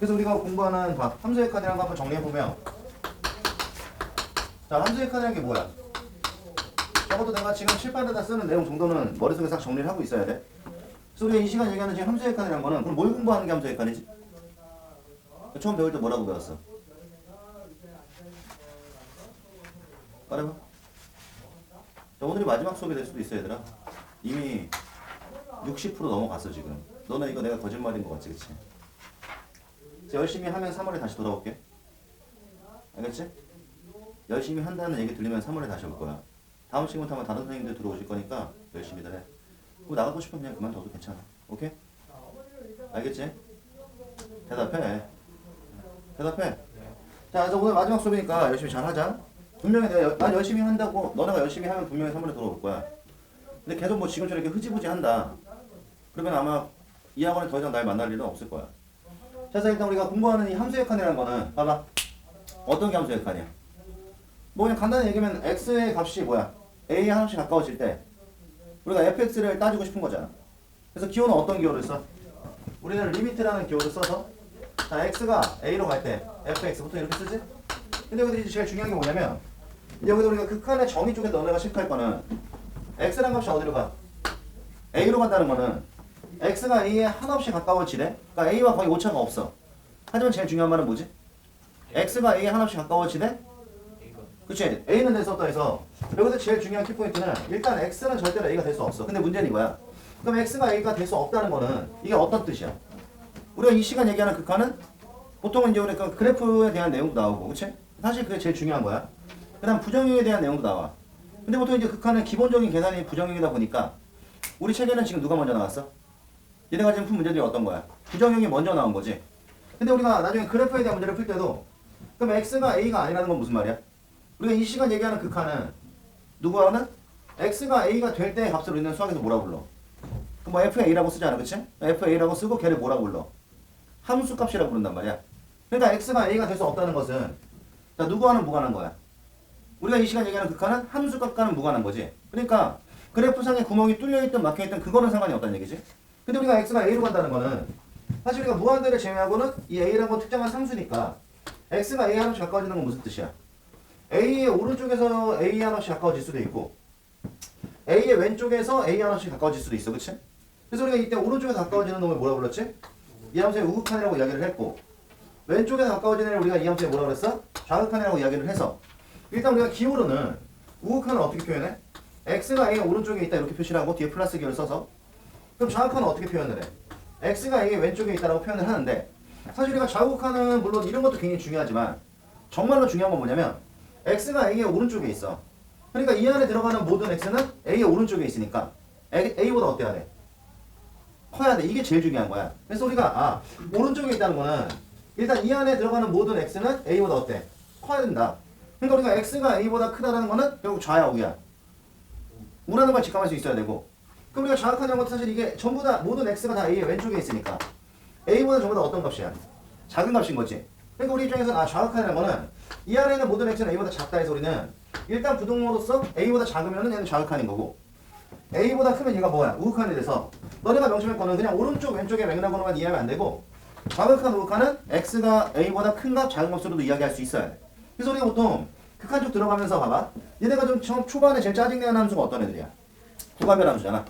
그래서 우리가 공부하는 함수의 칸이라는 거 한번 정리해보면, 자, 함수의 칸이라는 게 뭐야? 적어도 내가 지금 칠판에다 쓰는 내용 정도는 머릿속에 싹 정리를 하고 있어야 돼. 그래서 우리가 이 시간 얘기하는 지금 함수의 칸이라는 거는 그럼 뭘 공부하는 게 함수의 칸이지? 처음 배울 때 뭐라고 배웠어? 말해봐. 자, 오늘이 마지막 수업이 될 수도 있어 얘들아. 이미 60% 넘어갔어 지금. 너는 이거 내가 거짓말인 거 같지, 그치? 열심히 하면 3월에 다시 돌아올게. 알겠지? 열심히 한다는 얘기 들리면 3월에 다시 올 거야. 다음 시간부터 아마 다른 선생님들 들어오실 거니까 열심히들 해. 뭐 나가고 싶으면 그냥 그만둬도 괜찮아. 오케이? 알겠지? 대답해. 대답해. 자, 그래서 오늘 마지막 수업이니까 열심히 잘 하자. 분명히 난 열심히 한다고, 너네가 열심히 하면 분명히 3월에 돌아올 거야. 근데 계속 뭐 지금처럼 이렇게 흐지부지 한다. 그러면 아마 이 학원에 더 이상 날 만날 일은 없을 거야. 자, 그래서 일단 우리가 공부하는 이 함수의 칸이라는 거는, 봐봐. 어떤 게 함수의 칸이야? 뭐 그냥 간단히 얘기하면 x의 값이 뭐야? a에 하나씩 가까워질 때 우리가 fx를 따지고 싶은 거잖아. 그래서 기호는 어떤 기호를 써? 우리는 리미트라는 기호를 써서, 자, x가 a로 갈 때 fx 보통 이렇게 쓰지? 근데 여기서 이제 제일 중요한 게 뭐냐면, 여기서 우리가 극한의 정의 쪽에 너네가 체크할 거는 x란 값이 어디로 가? a로 간다는 거는 x가 a에 한없이 가까워지래. 그러니까 a와 거의 오차가 없어. 하지만 제일 중요한 말은 뭐지? x가 a에 한없이 가까워지래? 그치? a는 될 수 없다 해서 여기서 제일 중요한 키포인트는 일단 x는 절대로 a가 될 수 없어. 근데 문제는 이거야. 그럼 x가 a가 될 수 없다는 거는 이게 어떤 뜻이야? 우리가 이 시간 얘기하는 극한은 보통은 이제 우리가 그래프에 대한 내용도 나오고, 그치? 사실 그게 제일 중요한 거야. 그 다음 부정형에 대한 내용도 나와. 근데 보통 이제 극한은 기본적인 계산이 부정형이다 보니까 우리 책에는 지금 누가 먼저 나왔어? 얘네가 지금 푼 문제들이 어떤 거야? 부정형이 먼저 나온 거지. 근데 우리가 나중에 그래프에 대한 문제를 풀 때도 그럼 x가 a가 아니라는 건 무슨 말이야? 우리가 이 시간 얘기하는 극한은 누구와는 x가 a가 될 때의 값을 우리는 수학에서 뭐라고 불러? 그럼 뭐 fa라고 쓰잖아, 그치? fa라고 쓰고 걔를 뭐라고 불러? 함수 값이라고 부른단 말이야. 그러니까 x가 a가 될 수 없다는 것은, 자, 누구와는 무관한 거야. 우리가 이 시간 얘기하는 극한은 함수 값과는 무관한 거지. 그러니까 그래프상에 구멍이 뚫려있든 막혀있든 그거는 상관이 없다는 얘기지. 근데 우리가 x가 a로 간다는 거는 사실 우리가 무한대를 제외하고는 이 a라는 건 특정한 상수니까 x가 a 하나씩 가까워지는 건 무슨 뜻이야? a의 오른쪽에서 a 하나씩 가까워질 수도 있고 a의 왼쪽에서 a 하나씩 가까워질 수도 있어, 그치? 그래서 우리가 이때 오른쪽에서 가까워지는 놈을 뭐라고 불렀지? 이 함수의 우극한이라고 이야기를 했고, 왼쪽에서 가까워지는 애를 우리가 이 함수의 뭐라고 그랬어? 좌극한이라고 이야기를 해서 일단 우리가 기호로는 우극한을 어떻게 표현해? x가 a의 오른쪽에 있다 이렇게 표시를 하고 뒤에 플러스 기호를 써서, 그럼 좌극한은 어떻게 표현을 해? x가 a의 왼쪽에 있다라고 표현을 하는데, 사실 우리가 좌극한은 물론 이런 것도 굉장히 중요하지만 정말로 중요한 건 뭐냐면 x가 a의 오른쪽에 있어. 그러니까 이 안에 들어가는 모든 x는 a의 오른쪽에 있으니까 a보다 어때야 돼? 커야 돼. 이게 제일 중요한 거야. 그래서 우리가 오른쪽에 있다는 거는 일단 이 안에 들어가는 모든 x는 a보다 어때? 커야 된다. 그러니까 우리가 x가 a보다 크다는 거는 결국 좌야 우야? 우라는 걸 직감할 수 있어야 되고, 그럼 우리가 좌극한이라는 것도 사실 이게 전부 다 모든 x가 다 a의 왼쪽에 있으니까 a보다 전부 다 어떤 값이야? 작은 값인 거지. 그러니까 우리 입장에서는 좌극한이라는 거는 이 안에 있는 모든 x는 a보다 작다 해서 우리는 일단 부동으로서 a보다 작으면 얘는 좌극한인 거고, a보다 크면 얘가 뭐야? 우극한이 돼서 너네가 명심할 거는 그냥 오른쪽 왼쪽의 맥락으로만 이해하면 안 되고, 좌극한 우극한은 x가 a보다 큰 값 작은 값으로도 이야기할 수 있어야 돼. 그래서 우리가 보통 극한 쪽 들어가면서 봐봐. 얘네가 좀 초반에 제일 짜증내는 함수가 어떤 애들이야? 두관별 함수잖아.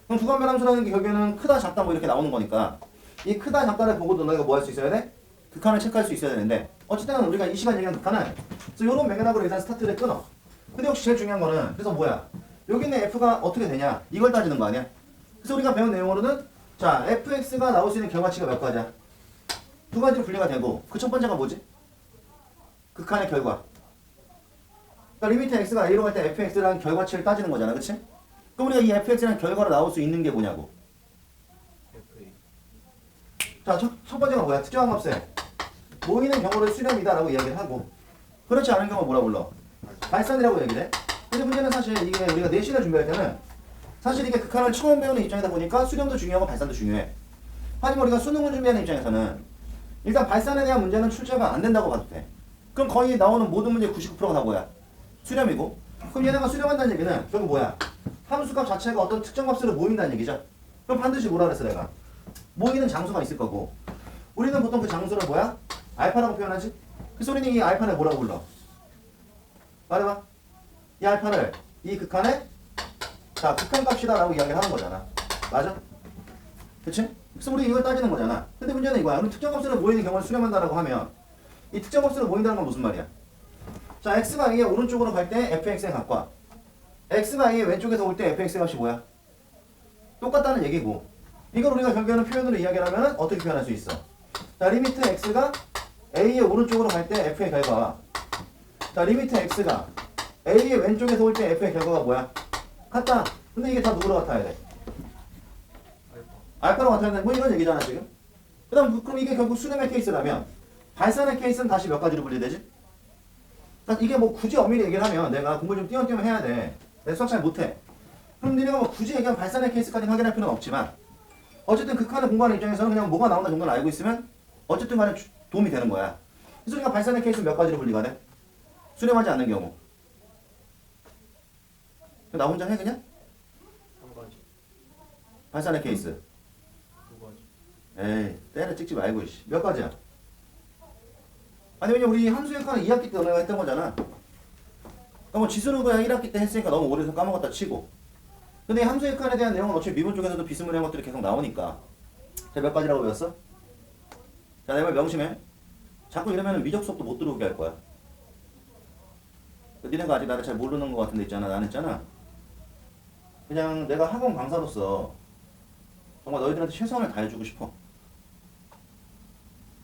그럼 두관별 함수라는 게 결국에는 크다 작다 뭐 이렇게 나오는 거니까 이 크다 작다를 보고도 너희가 뭐 할 수 있어야 돼? 극한을 체크할 수 있어야 되는데, 어쨌든 우리가 이 시간 얘기하는 극한은 그래서 이런 맥락으로 일단 스타트를 끊어. 근데 혹시 제일 중요한 거는 그래서 뭐야? 여기 있는 f가 어떻게 되냐? 이걸 따지는 거 아니야? 그래서 우리가 배운 내용으로는 자, fx가 나올 수 있는 결과치가 몇 가지야? 두 가지로 분리가 되고, 그 첫 번째가 뭐지? 극한의 결과. 그러니까 리미트 x가 a로 갈 때 fx라는 결과치를 따지는 거잖아, 그치? 그럼 우리가 이 fx라는 결과로 나올 수 있는 게 뭐냐고? 자, 첫 번째가 뭐야? 특정한 값에 모이는 경우를 수렴이다라고 이야기를 하고, 그렇지 않은 경우 뭐라 불러? 발산이라고 얘기를 해. 근데 문제는 사실 이게 우리가 내신을 준비할 때는 사실 이게 극한을 처음 배우는 입장이다 보니까 수렴도 중요하고 발산도 중요해. 하지만 우리가 수능을 준비하는 입장에서는 일단 발산에 대한 문제는 출제가 안 된다고 봐도 돼. 그럼 거의 나오는 모든 문제 99%가 다 뭐야? 수렴이고, 그럼 얘네가 수렴한다는 얘기는 결국 뭐야? 함수값 자체가 어떤 특정 값으로 모인다는 얘기죠. 그럼 반드시 뭐라 그랬어 내가? 모이는 장수가 있을 거고, 우리는 보통 그 장소를 뭐야? 알파라고 표현하지? 그래서 우리는 이 알파를 뭐라고 불러? 말해봐. 이 알파를 이 극한의 자 극한값이다 라고 이야기를 하는 거잖아. 맞아? 그치? 그래서 우리 이걸 따지는 거잖아. 근데 문제는 이거야. 우리 특정 값으로 모이는 경우를 수렴한다라고 하면 이 특정 값으로 모인다는 건 무슨 말이야? 자 x가 a의 오른쪽으로 갈 때 fx의 값과 x가 a의 왼쪽에서 올 때 fx의 값이 뭐야? 똑같다는 얘기고 이걸 우리가 결국에는 표현으로 이야기를 하면 어떻게 표현할 수 있어? 자 리미트 x가 a의 오른쪽으로 갈 때 f의 결과와 자 리미트 x가 a의 왼쪽에서 올 때 f의 결과가 뭐야? 같다. 근데 이게 다 누구로 같아야 돼? 알파로 같아야 돼. 뭐 이런 얘기잖아 지금. 그 다음 그럼 이게 결국 수렴의 케이스라면 발산의 케이스는 다시 몇 가지로 분리되지? 그러니까 이게 뭐 굳이 엄밀히 얘기를 하면 내가 공부 좀 띄엄띄엄 해야 돼. 내가 수학 잘 못해. 그럼 니네가 뭐 굳이 얘기하면 발산의 케이스까지 확인할 필요는 없지만 어쨌든 극한을 공부하는 입장에서는 그냥 뭐가 나온다 정도는 알고 있으면 어쨌든 간에 도움이 되는 거야. 그래서 우리가 발산의 케이스 몇 가지로 분리가 돼? 수렴하지 않는 경우. 나 혼자 해 그냥? 한 가지, 발산의 케이스. 두 가지. 에이 때려 찍지 말고 이씨. 몇 가지야? 아니 왜냐 우리 함수역학은 2학기 때 너네가 했던 거잖아. 그러니까 뭐 지수는 그냥 1학기 때 했으니까 너무 오래돼서 까먹었다 치고 근데 이 함수역학에 대한 내용은 어차피 미분 쪽에서도 비스무리한 것들이 계속 나오니까 자 몇 가지라고 배웠어? 자 내 말 명심해. 자꾸 이러면 미적 수업도 못 들어오게 할 거야. 니네가 아직 나를 잘 모르는 것 같은데 있잖아. 나는 있잖아 그냥 내가 학원 강사로서 정말 너희들한테 최선을 다해주고 싶어.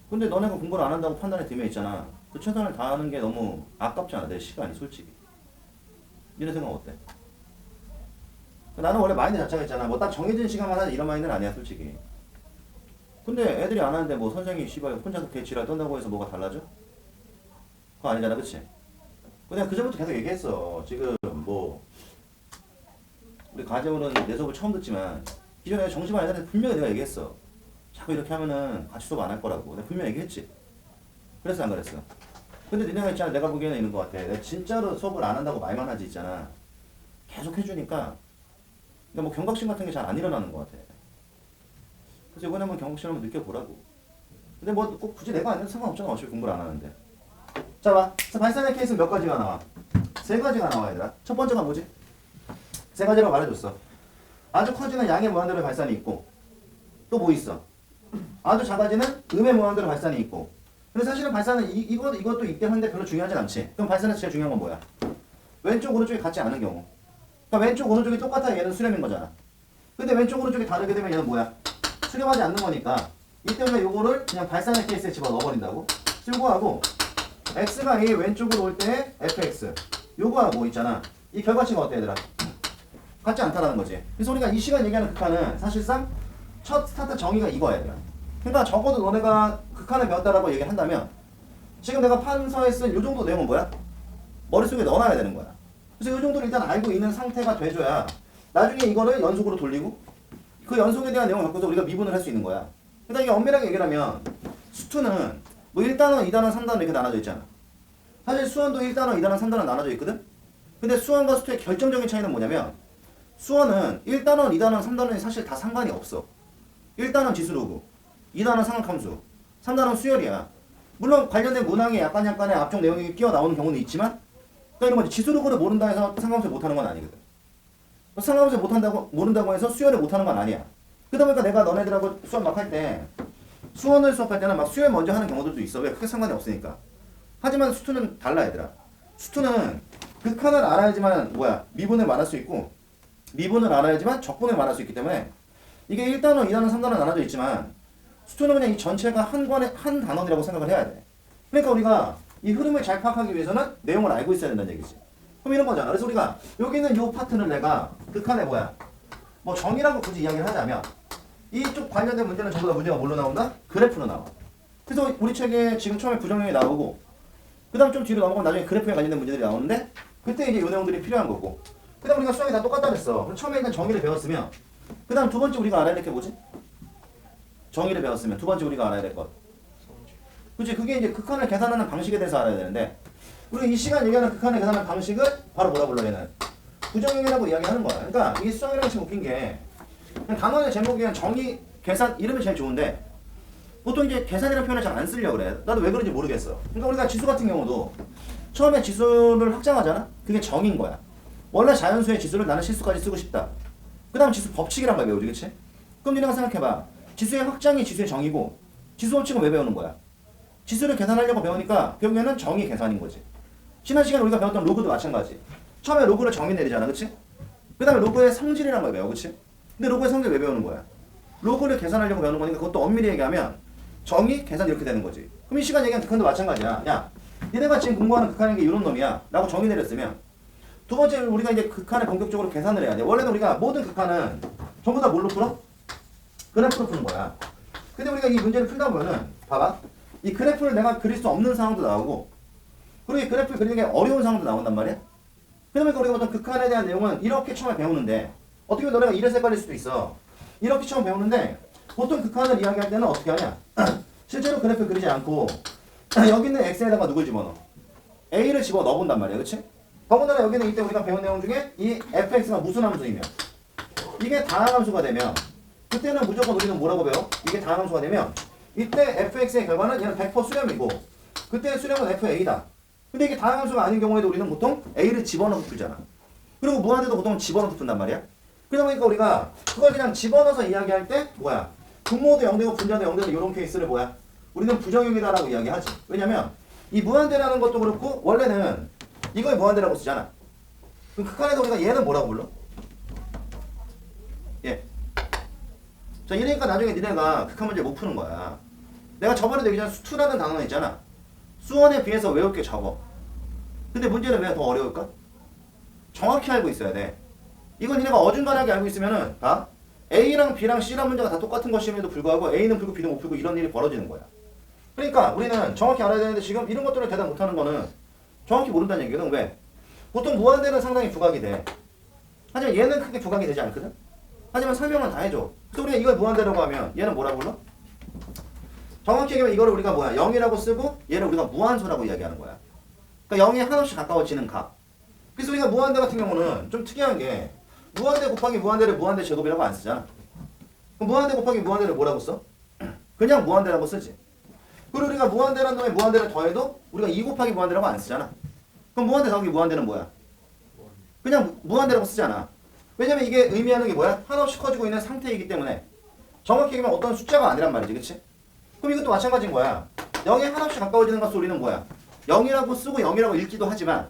근데 너네가 공부를 안 한다고 판단이 들면 있잖아. 그 최선을 다하는 게 너무 아깝지 않아? 내 시간이 솔직히. 니네 생각 어때? 나는 원래 마인드 자체가 있잖아. 뭐 딱 정해진 시간만 하자 이런 마인드는 아니야 솔직히. 근데 애들이 안 하는데 뭐 선생님이 씨발 혼자서 개지랄 떤다고 해서 뭐가 달라져? 그거 아니잖아 그치? 내가 그전부터 계속 얘기했어. 지금 뭐 우리 가재훈은 내 수업을 처음 듣지만 기존에 정시반 애들한테 분명히 내가 얘기했어. 자꾸 이렇게 하면은 같이 수업 안 할 거라고. 내가 분명히 얘기했지. 그래서 안 그랬어. 근데 니네가 있잖아. 내가 보기에는 이런 거 같아. 내가 진짜로 수업을 안 한다고 말만 하지 있잖아. 계속 해주니까 근데 뭐 경각심 같은 게 잘 안 일어나는 것 같아. 그래서 이번에 한번 경각심 한번 느껴보라고. 근데 뭐 꼭 굳이 내가 아니어도 상관없잖아. 어차피 공부를 안 하는데. 자 봐. 발산의 케이스는 몇 가지가 나와? 세 가지가 나와 얘들아. 첫 번째가 뭐지? 세 가지라고 말해줬어. 아주 커지는 양의 무한대로 발산이 있고 또 뭐 있어? 아주 작아지는 음의 무한대로 발산이 있고. 근데 사실은 발산은 이것도 있긴 한데 별로 중요하진 않지. 그럼 발산에서 제일 중요한 건 뭐야? 왼쪽 오른쪽이 같지 않은 경우. 그러니까 왼쪽 오른쪽이 똑같아 얘는 수렴인 거잖아. 근데 왼쪽 오른쪽이 다르게 되면 얘는 뭐야? 수렴하지 않는 거니까 이때 우리가 요거를 그냥 발산의 케이스에 집어넣어버린다고. 요거하고 x가 a 왼쪽으로 올 때 fx 요거하고 있잖아. 이 결과치가 어때 얘들아? 같지 않다라는 거지. 그래서 우리가 이 시간 얘기하는 극한은 사실상 첫 스타트 정의가 이거야 얘들아. 그러니까 적어도 너네가 극한을 배웠다라고 얘기를 한다면 지금 내가 판서에 쓴 요 정도 내용은 뭐야? 머릿속에 넣어놔야 되는 거야. 그래서 요 정도를 일단 알고 있는 상태가 돼줘야 나중에 이거를 연속으로 돌리고 그 연속에 대한 내용을 갖고서 우리가 미분을 할 수 있는 거야. 그러니까 이게 엄밀하게 얘기를 하면 수투는 뭐 1단원, 2단원, 3단원 이렇게 나눠져 있잖아. 사실 수원도 1단원, 2단원, 3단원 나눠져 있거든? 근데 수원과 수투의 결정적인 차이는 뭐냐면 수원은 1단원, 2단원, 3단원이 사실 다 상관이 없어. 1단원 지수로그, 2단원 상학함수, 3단원 수열이야. 물론 관련된 문항에 약간의 앞쪽 내용이 끼어 나오는 경우는 있지만 그러니까 이런 거지. 지수로그를 모른다 해서 상감수 못하는 건 아니거든. 상감수 모른다고 해서 수열을 못하는 건 아니야. 그러다 보니까 내가 너네들하고 수업 막 할 때 수원을 수업할 때는 막 수열 먼저 하는 경우들도 있어. 왜? 크게 상관이 없으니까. 하지만 수투는 달라 얘들아. 수투는 극한을 알아야지만 미분을 말할 수 있고 미분을 알아야지만 적분을 말할 수 있기 때문에 이게 1단원, 2단원, 3단원 나눠져 있지만 수투는 그냥 이 전체가 한 단원이라고 생각을 해야 돼. 그러니까 우리가 이 흐름을 잘 파악하기 위해서는 내용을 알고 있어야 된다는 얘기지. 그럼 이런 거잖아. 그래서 우리가 여기 있는 요 파트는 내가 극한에 뭐 정의라고 굳이 이야기를 하자면 이쪽 관련된 문제는 전부 다 문제가 뭘로 나온다? 그래프로 나와. 그래서 우리 책에 지금 처음에 부정형이 나오고 그 다음 좀 뒤로 넘어가면 나중에 그래프에 관련된 문제들이 나오는데 그때 이제 요 내용들이 필요한 거고 그 다음 우리가 수학이 다 똑같다 그랬어. 그럼 처음에 일단 정의를 배웠으면 그 다음 두 번째 우리가 알아야 될 게 뭐지? 정의를 배웠으면 두 번째 우리가 알아야 될 것. 그치? 그게 이제 극한을 계산하는 방식에 대해서 알아야 되는데 우리 이 시간 얘기하는 극한을 계산하는 방식을 바로 뭐라 불러 얘는? 부정형이라고 이야기하는 거야. 그러니까 이게 수학이랑 지금 웃긴 게 그냥 단원의 제목이 그냥 정의, 계산 이러면 제일 좋은데 보통 이제 계산이라는 표현을 잘 안 쓰려고 그래. 나도 왜 그런지 모르겠어. 그러니까 우리가 지수 같은 경우도 처음에 지수를 확장하잖아? 그게 정인 거야. 원래 자연수의 지수를 나는 실수까지 쓰고 싶다. 그 다음 지수 법칙이란 걸 배우지, 그치? 그럼 니네가 생각해봐. 지수의 확장이 지수의 정이고 지수 법칙은 왜 배우는 거야? 지수를 계산하려고 배우니까 결국에는 정의 계산인 거지. 지난 시간에 우리가 배웠던 로그도 마찬가지. 처음에 로그를 정의 내리잖아, 그치? 그 다음에 로그의 성질이란 걸 배워, 그치? 근데 로그의 성질 왜 배우는 거야? 로그를 계산하려고 배우는 거니까 그것도 엄밀히 얘기하면 정의, 계산 이렇게 되는 거지. 그럼 이 시간 얘기한 극한도 마찬가지야. 야, 니네가 지금 공부하는 극한인 게 이런 놈이야 라고 정의 내렸으면 두 번째 우리가 이제 극한을 본격적으로 계산을 해야 돼. 원래는 우리가 모든 극한은 전부 다 뭘로 풀어? 그래프로 푸는 거야. 근데 우리가 이 문제를 풀다 보면은 봐봐. 이 그래프를 내가 그릴 수 없는 상황도 나오고 그리고 이 그래프를 그리는 게 어려운 상황도 나온단 말이야. 그러니까 우리가 어떤 극한에 대한 내용은 이렇게 처음에 배우는데 어떻게 보면 너네가 이래서 헷갈릴 수도 있어. 이렇게 처음 배우는데 보통 극한을 이야기할 때는 어떻게 하냐? 실제로 그래프 그리지 않고 여기 있는 x에다가 누굴 집어넣어? a를 집어 넣어본단 말이야, 그치? 더군다나 여기는 이때 우리가 배운 내용 중에 이 fx가 무슨 함수이며 이게 다항함수가 되면 그때는 무조건 우리는 뭐라고 배워? 이게 다항함수가 되면 이때 fx의 결과는 얘는 100% 수렴이고 그때의 수렴은 fa다. 근데 이게 다항함수가 아닌 경우에도 우리는 보통 a를 집어넣어서 풀잖아. 그리고 무한대도 보통 집어넣어서 푼단 말이야. 그러다 보니까 우리가 그걸 그냥 집어넣어서 이야기할 때 뭐야? 분모도 0되고 분자도 0되는 이런 케이스를 뭐야? 우리는 부정형이다라고 이야기하지. 왜냐면 이 무한대라는 것도 그렇고 원래는 이걸 무한대라고 쓰잖아. 그럼 극한에서 우리가 얘는 뭐라고 불러? 예. 자, 이러니까 나중에 니네가 극한 문제 못 푸는 거야. 내가 저번에도 얘기했잖아. 수투라는 단어는 있잖아. 수원에 비해서 외울 게 적어. 근데 문제는 왜 더 어려울까? 정확히 알고 있어야 돼. 이건 니네가 어중간하게 알고 있으면은 다 A랑 B랑 C란 문제가 다 똑같은 것임에도 불구하고 A는 풀고 B는 못 풀고 이런 일이 벌어지는 거야. 그러니까 우리는 정확히 알아야 되는데 지금 이런 것들을 대답 못하는 거는 정확히 모른다는 얘기거든. 왜? 보통 무한대는 상당히 부각이 돼. 하지만 얘는 크게 부각이 되지 않거든? 하지만 설명은 다 해줘. 그래서 우리가 이걸 무한대라고 하면 얘는 뭐라고 불러? 정확히 얘기하면 이거를 우리가 뭐야? 0이라고 쓰고 얘를 우리가 무한수라고 이야기하는 거야. 그러니까 0이 한없이 가까워지는 값. 그래서 우리가 무한대 같은 경우는 좀 특이한 게 무한대 곱하기 무한대를 무한대 제곱이라고 안 쓰잖아. 그럼 무한대 곱하기 무한대를 뭐라고 써? 그냥 무한대라고 쓰지. 그리고 우리가 무한대라는 놈에 무한대를 더해도 우리가 2 곱하기 무한대라고 안 쓰잖아. 그럼 무한대 더하기 무한대는 뭐야? 그냥 무한대라고 쓰잖아. 왜냐면 이게 의미하는 게 뭐야? 한없이 커지고 있는 상태이기 때문에 정확히 얘기하면 어떤 숫자가 아니란 말이지, 그치? 그럼 이것도 마찬가지인 거야. 0에 한없이 가까워지는 것을 우리는 뭐야? 0이라고 쓰고 0이라고 읽기도 하지만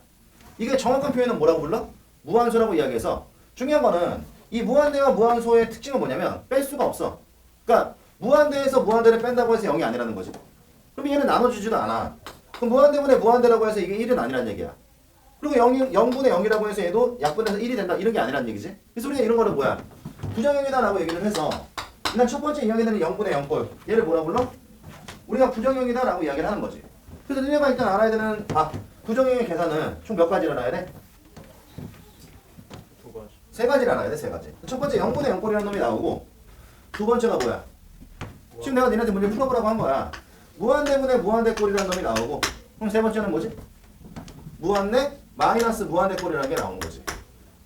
이게 정확한 표현은 뭐라고 불러? 무한수라고 이야기해서 중요한 거는 이 무한대와 무한소의 특징은 뭐냐면 뺄 수가 없어. 그러니까 무한대에서 무한대를 뺀다고 해서 0이 아니라는 거지. 그럼 얘는 나눠주지도 않아. 그럼 무한대분의 무한대라고 해서 이게 1은 아니란 얘기야. 그리고 0분의 0이라고 해서 얘도 약분해서 1이 된다. 이런 게 아니란 얘기지. 그래서 우리가 이런 거는 뭐야? 부정형이다 라고 얘기를 해서 일단 첫 번째 이야기되는 0분의 0꼴 얘를 뭐라 불러? 우리가 부정형이다 라고 이야기를 하는 거지. 그래서 너네가 일단 알아야 되는 부정형의 계산은 총 몇 가지를 알아야 돼? 두 가지. 세 가지를 알아야 돼, 세 가지. 첫 번째 0분의 0꼴이라는 놈이 나오고 두 번째가 뭐야? 지금 내가 니네한테 문제 풀어보라고 한 거야. 무한대분의 무한대꼴이라는 놈이 나오고 그럼 세 번째는 뭐지? 무한대 마이너스 무한대꼴이라는 게 나오는 거지.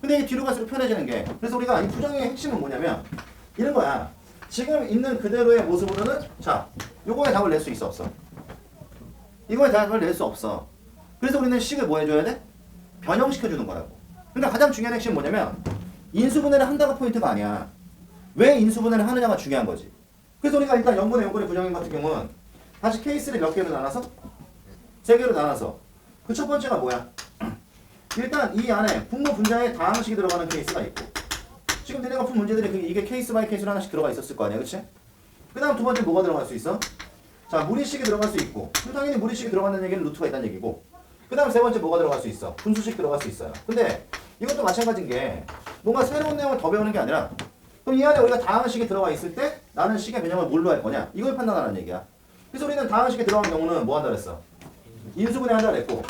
근데 이게 뒤로 갈수록 편해지는 게 그래서 우리가 이 부정형의 핵심은 뭐냐면 이런 거야. 지금 있는 그대로의 모습으로는 자, 요거에 답을 낼 수 있어 없어? 이거에 답을 낼 수 없어. 그래서 우리는 식을 뭐 해줘야 돼? 변형시켜주는 거라고. 그러니까 가장 중요한 핵심은 뭐냐면 인수분해를 한다가 포인트가 아니야. 왜 인수분해를 하느냐가 중요한 거지. 그래서 우리가 일단 0분의 0꼴의 부정형 같은 경우는 다시 케이스를 몇 개로 나눠서? 세 개로 나눠서 그 첫 번째가 뭐야? 일단 이 안에 분모 분자에 다항식이 들어가는 케이스가 있고 지금 너네가 푼 문제들이 이게 케이스 바이 케이스로 하나씩 들어가 있었을 거 아니야, 그치? 그 다음 두 번째 뭐가 들어갈 수 있어? 자, 무리식이 들어갈 수 있고 그럼 당연히 무리식이 들어간다는 얘기는 루트가 있다는 얘기고 그 다음 세 번째 뭐가 들어갈 수 있어? 분수식 들어갈 수 있어요. 근데 이것도 마찬가지인 게 뭔가 새로운 내용을 더 배우는 게 아니라 그럼 이 안에 우리가 다항식이 들어가 있을 때 나는 식의 개념을 뭘로 할 거냐? 이걸 판단하는 얘기야. 그래서 우리는 다항식이 들어간 경우는 뭐 한다 그랬어? 인수분해 한다 그랬고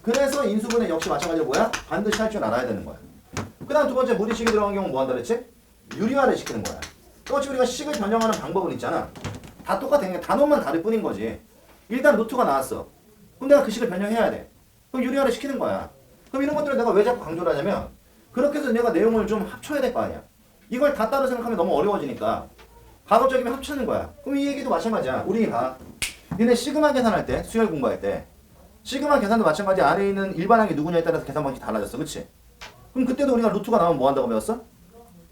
그래서 인수분해 역시 마찬가지로 뭐야? 반드시 할 줄 알아야 되는 거야. 그 다음 두 번째 무리식이 들어간 경우는 뭐 한다 그랬지? 유리화를 시키는 거야. 똑같이 우리가 식을 변형하는 방법은 있잖아. 다 똑같아. 그냥 단어만 다를 뿐인 거지. 일단 루트가 나왔어. 그럼 내가 그 식을 변형해야 돼. 그럼 유리화를 시키는 거야. 그럼 이런 것들을 내가 왜 자꾸 강조를 하냐면 그렇게 해서 내가 내용을 좀 합쳐야 될 거 아니야. 이걸 다 따로 생각하면 너무 어려워지니까 가급적이면 합치는 거야. 그럼 이 얘기도 마찬가지야. 우리 봐. 얘네 시그마 계산할 때, 수열 공부할 때 시그마 계산도 마찬가지. 안에 있는 일반항이 누구냐에 따라서 계산 방식이 달라졌어. 그치? 그럼 그때도 우리가 루트가 나오면 뭐 한다고 배웠어?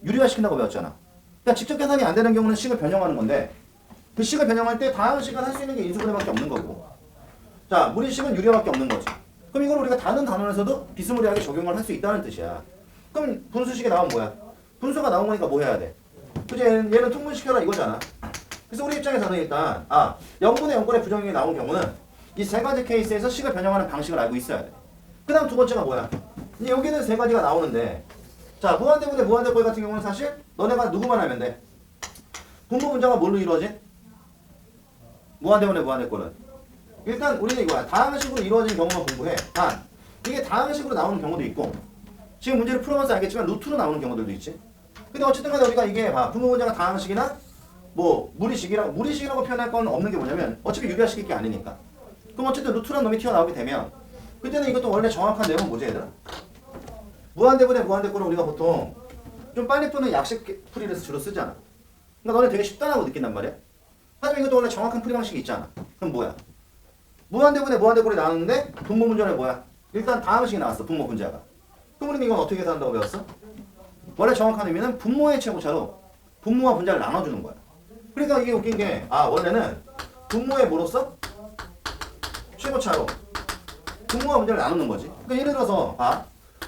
유리화 시킨다고 배웠잖아. 그러니까 직접 계산이 안 되는 경우는 식을 변형하는 건데 그 식을 변형할 때 다음 식은 할 수 있는 게 인수분해밖에 없는 거고 자 무리식은 유리화밖에 없는 거지. 그럼 이걸 우리가 다른 단원에서도 비스무리하게 적용을 할 수 있다는 뜻이야. 그럼 분수식이 나오면 뭐야? 분수가 나온 거니까 뭐 해야 돼? 그치? 얘는 통분시켜라 이거잖아. 그래서 우리 입장에서는 일단 0분의 0분의 부정형이 나온 경우는 이 세 가지 케이스에서 식을 변형하는 방식을 알고 있어야 돼. 그 다음 두 번째가 뭐야? 이제 여기는 세 가지가 나오는데 자 무한대분의 무한대꼴 같은 경우는 사실 너네가 누구만 하면 돼? 분모 분자가 뭘로 이루어진? 무한대분의 무한대꼴은 일단 우리는 이거야. 다항식으로 이루어진 경우만 공부해. 단 이게 다항식으로 나오는 경우도 있고 지금 문제를 풀어봐서 알겠지만 루트로 나오는 경우들도 있지. 근데 어쨌든 간에 우리가 이게 분모 분자가 다항식이나 뭐 무리식이라고 표현할 건 없는 게 뭐냐면 어차피 유리화시킬 게 아니니까. 그럼 어쨌든 루트란 놈이 튀어나오게 되면 그때는 이것도 원래 정확한 내용은 뭐지 얘들아? 무한대분의 무한대꼴은 우리가 보통 좀 빨리 푸는 약식 풀이를 주로 쓰잖아. 그러니까 너네 되게 쉽다라고 느낀단 말이야. 하지만 이것도 원래 정확한 풀이 방식이 있잖아. 그럼 뭐야? 무한대분의 무한대꼴이 나왔는데 분모 분자는 뭐야? 일단 다항식이 나왔어. 분모 분자가. 그럼 우리는 이건 어떻게 계산한다고 배웠어? 원래 정확한 의미는 분모의 최고차로 분모와 분자를 나눠주는 거야. 그러니까 이게 웃긴 게 원래는 분모의 뭐로써? 최고차로 분모와 분자를 나누는 거지. 그러니까 예를 들어서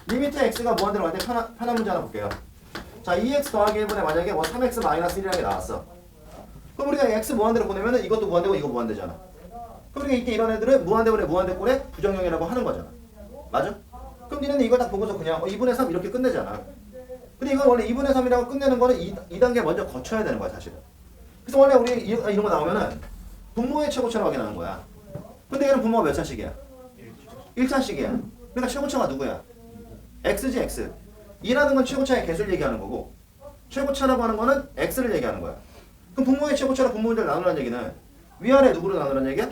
리미트 x가 무한대로 갈 때 편한 문제 하나 볼게요. 자 2x 더하기 1분에 만약에 3x 마이너스 1이라는 게 나왔어. 그럼 우리가 x 무한대로 보내면은 이것도 무한대고 이거 무한대잖아. 그럼 우리가 이때 이런 애들은 무한대분의 무한대꼴의 부정형이라고 하는 거잖아. 맞아? 그럼 니네는 이걸 딱 보고서 그냥 2분의 3 이렇게 끝내잖아. 근데 이건 원래 2분의 3이라고 끝내는 거는 2단계 먼저 거쳐야 되는 거야 사실은. 그래서 원래 우리 이런 거 나오면은 분모의 최고차로 확인하는 거야. 근데 얘는 분모가 몇 차식이야? 1차식이야. 그러니까 최고차가 누구야? x지 x. 2라는 건 최고차의 개수를 얘기하는 거고 최고차라고 하는 거는 x를 얘기하는 거야. 그럼 분모의 최고차로 분모 분자를 나누라는 얘기는 위아래 누구로 나누라는 얘기야?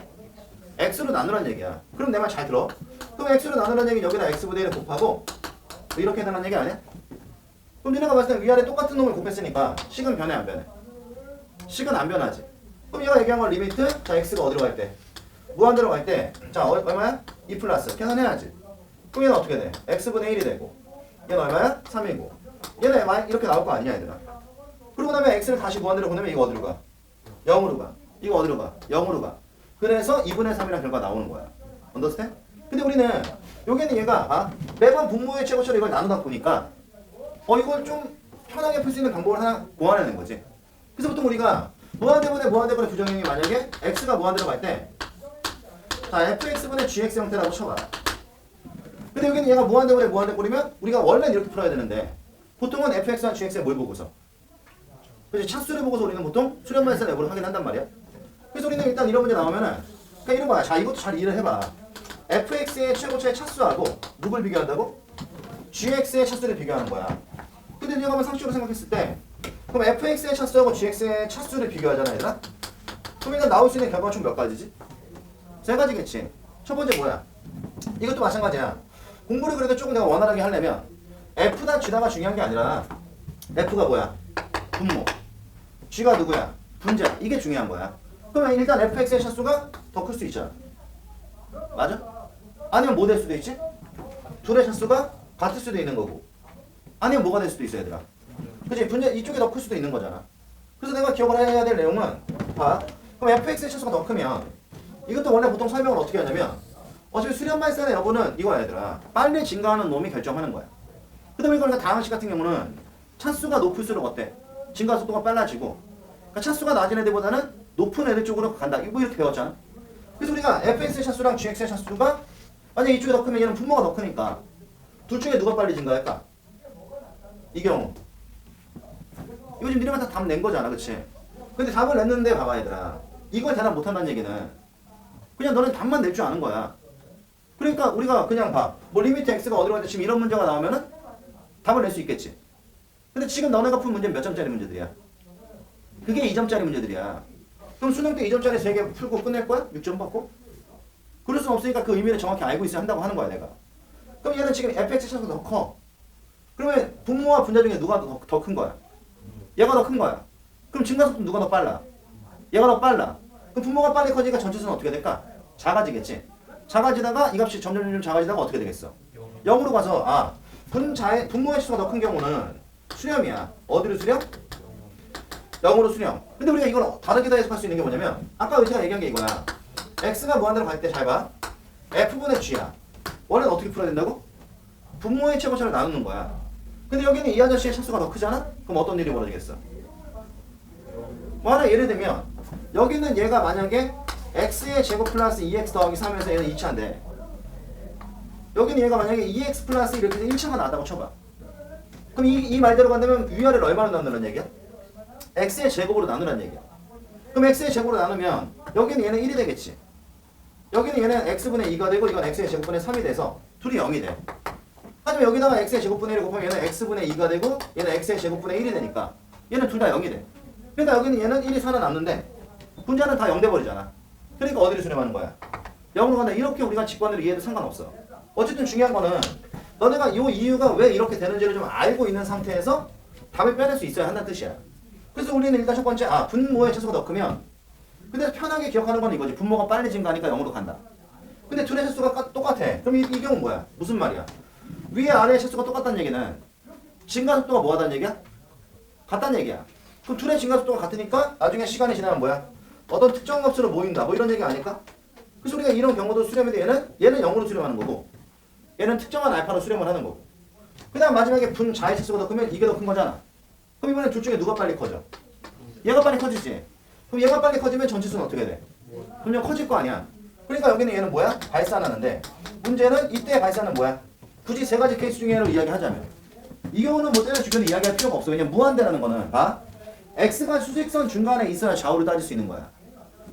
x로 나누라는 얘기야. 그럼 내 말 잘 들어. 그럼 x로 나누라는 얘기는 여기다 x분의 1을 곱하고 이렇게 되는 얘기 아니야? 그럼 니네가 봤을 때 위아래 똑같은 놈을 곱했으니까 식은 변해 안 변해? 식은 안 변하지. 그럼 얘가 얘기한 건 리미트 자 x가 어디로 갈 때? 무한대로 갈 때 자 얼마야? 2 플러스 계산해야지. 그럼 얘는 어떻게 돼? x분의 1이 되고 얘는 얼마야? 3이고 얘는 이렇게 나올 거 아니야 얘들아. 그러고 나면 x를 다시 무한대로 보내면 이거 어디로 가? 0으로 가. 이거 어디로 가? 0으로 가. 그래서 2분의 3이라는 결과가 나오는 거야. 언더스탠? 근데 우리는 여기는 얘가 매번 분모의 최고차로 이걸 나누다 보니까 이걸 좀 편하게 풀 수 있는 방법을 하나 고안해낸 거지. 그래서 보통 우리가 무한대분의 무한대분의 부정형이 만약에 x가 무한대로 갈 때 자 fx분의 gx 형태라고 쳐봐. 근데 여기는 얘가 무한대분의 무한대꼴이면 우리가 원래는 이렇게 풀어야 되는데 보통은 fx와 gx에 뭘 보고서? 그래서 차수를 보고서 우리는 보통 수렴발산 여부를 확인한단 말이야. 그래서 우리는 일단 이런 문제 나오면은 그러니까 이런 거야. 자 이것도 잘 이해를 해봐. fx의 최고차의 차수하고 누굴 비교한다고? gx의 차수를 비교하는 거야. 근데 내가 한번 상식으로 생각했을 때 그럼 fx의 차수하고 gx의 차수를 비교하잖아 얘들아? 그럼 일단 나올 수 있는 결과가 총 몇 가지지? 세 가지겠지. 첫 번째 뭐야? 이것도 마찬가지야. 공부를 그래도 조금 내가 원활하게 하려면 f다 g다가 중요한 게 아니라 f가 뭐야? 분모. g가 누구야? 분자. 이게 중요한 거야. 그러면 일단 fx의 차수가 더 클 수 있잖아. 맞아? 아니면 뭐 될 수도 있지? 둘의 차수가 같을 수도 있는 거고 아니면 뭐가 될 수도 있어 얘들아. 그치? 분자 이쪽이 더 클 수도 있는 거잖아. 그래서 내가 기억을 해야 될 내용은 그럼 fx의 차수가 더 크면 이것도 원래 보통 설명을 어떻게 하냐면 어차피 수렴발산의 여부는 이거야 얘들아. 빨리 증가하는 놈이 결정하는 거야. 그 다음에 이거는 다항식 같은 경우는 차수가 높을수록 어때? 증가 속도가 빨라지고 그러니까 차수가 낮은 애들보다는 높은 애들 쪽으로 간다. 이거 이렇게 배웠잖아. 그래서 우리가 fx의 차수랑 gx의 차수가 만약에 이쪽이 더 크면 얘는 분모가 더 크니까 둘 중에 누가 빨리 증가할까? 이 경우 이거 지금 니네만 다 답 낸 거잖아. 그치? 근데 답을 냈는데 봐봐 얘들아. 이걸 대답 못한다는 얘기는 그냥 너는 답만 낼 줄 아는 거야. 그러니까 우리가 그냥 뭐 리미트 x가 어디로 갈 때 지금 이런 문제가 나오면은 답을 낼 수 있겠지. 근데 지금 너네가 푼 문제는 몇 점짜리 문제들이야? 그게 2점짜리 문제들이야. 그럼 수능 때 2점짜리 3개 풀고 끝낼 거야? 6점 받고? 그럴 수 없으니까 그 의미를 정확히 알고 있어야 한다고 하는 거야 내가. 그럼 얘는 지금 fx 차수가 더 커. 그러면 분모와 분자 중에 누가 더 큰 거야? 얘가 더 큰 거야. 그럼 증가속도 누가 더 빨라? 얘가 더 빨라. 그럼 분모가 빨리 커지니까 전체수는 어떻게 될까? 작아지겠지. 작아지다가 이 값이 점점 작아지다가 어떻게 되겠어? 0으로 가서 분모의 치수가 더 큰 경우는 수렴이야. 어디로 수렴? 0으로 수렴. 근데 우리가 이걸 다르게 더 해석할 수 있는 게 뭐냐면 아까 제가 얘기한 게 이거야. x가 무한대로 갈 때 잘 봐. f분의 g야. 원래는 어떻게 풀어야 된다고? 분모의 최고차를 나누는 거야. 근데 여기는 이 아저씨의 차수가 더 크잖아? 그럼 어떤 일이 벌어지겠어? 뭐 하나 예를 들면 여기는 얘가 만약에 x의 제곱 플러스 2x 더하기 3에서 얘는 2차인데 여기는 얘가 만약에 2x 플러스 이렇게 해서 1차가 나왔다고 쳐봐. 그럼 이 말대로 간다면 위아래를 얼마로 나누는 얘기야? x의 제곱으로 나누는 얘기야. 그럼 x의 제곱으로 나누면 여기는 얘는 1이 되겠지. 여기는 얘는 x분의 2가 되고 이건 x의 제곱분의 3이 돼서 둘이 0이 돼. 하지만 여기다가 x의 제곱분의 1을 곱하면 얘는 x분의 2가 되고 얘는 x의 제곱분의 1이 되니까 얘는 둘 다 0이 돼. 그러니까 여기는 얘는 1이 살아남는데 분자는 다 0 돼버리잖아. 그러니까 어디를 수렴하는 거야? 0으로 간다. 이렇게 우리가 직관으로 이해해도 상관없어. 어쨌든 중요한 거는 너네가 이 이유가 왜 이렇게 되는지를 좀 알고 있는 상태에서 답을 빼낼 수 있어야 한다는 뜻이야. 그래서 우리는 일단 첫 번째 분모의 차수가 더 크면 근데 편하게 기억하는 건 이거지. 분모가 빨리 증가하니까 0으로 간다. 근데 둘의 차수가 똑같아. 그럼 이 경우는 뭐야? 무슨 말이야? 위에 아래의 차수가 똑같다는 얘기는 증가속도가 뭐하다는 얘기야? 같다는 얘기야. 그럼 둘의 증가속도가 같으니까 나중에 시간이 지나면 뭐야? 어떤 특정 값으로 모인다. 뭐 이런 얘기 아닐까? 그래서 우리가 이런 경우도 수렴인데 얘는 0으로 수렴하는 거고 얘는 특정한 알파로 수렴을 하는 거고 그 다음 마지막에 분자의 차수가 더 크면 이게 더 큰 거잖아. 그럼 이번엔 둘 중에 누가 빨리 커져? 얘가 빨리 커지지. 그럼 얘가 빨리 커지면 전체수는 어떻게 돼? 점점 커질 거 아니야. 그러니까 여기는 얘는 뭐야? 발산하는데 문제는 이때 발산은 뭐야? 굳이 세 가지 케이스 중에 하나로 이야기하자면 이 경우는 뭐 때려 주변에 이야기할 필요가 없어. 왜냐면 무한대라는 거는 x가 수직선 중간에 있어야 좌우를 따질 수 있는 거야.